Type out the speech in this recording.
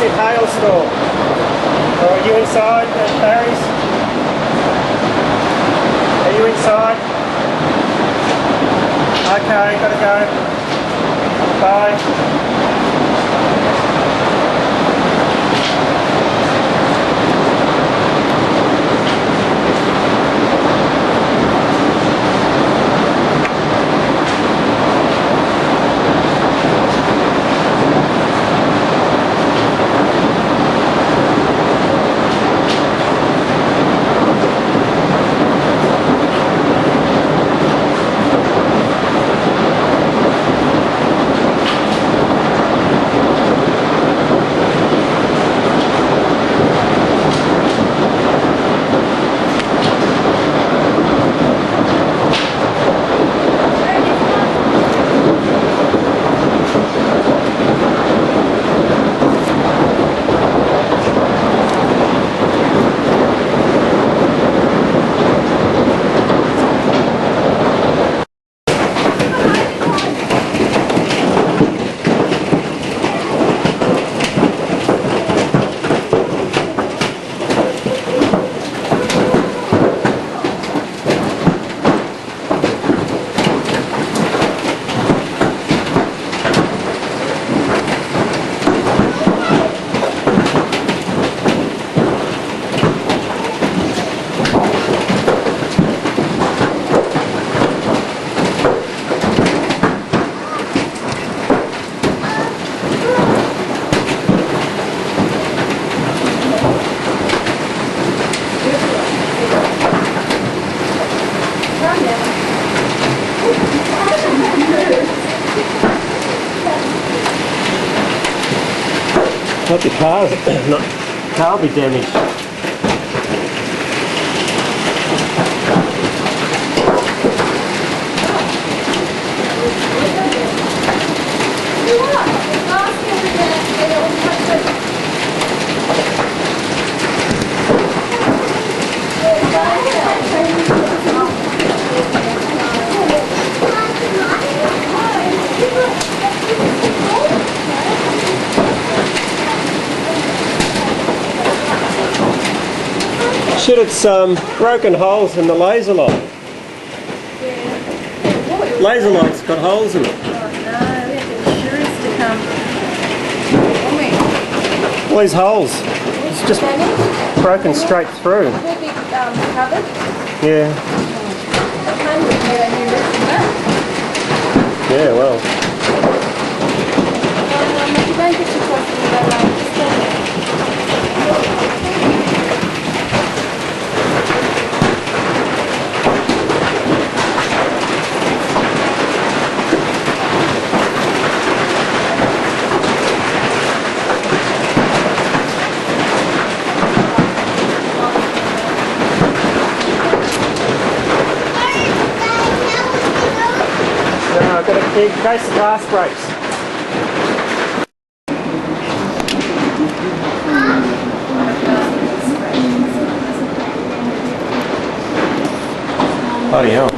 massive hailstorm. Are you inside, Barry's? Are you inside? Okay, gotta go. Bye. Not the cars, car will be damaged. Shit, it's broken holes in the laser light. Laser light's got holes in it. Oh no, we have the insurance to come. All these holes. It's just broken straight through. Big cupboard. Yeah. Yeah, well. I've got to keep in case the glass breaks. Bloody hell.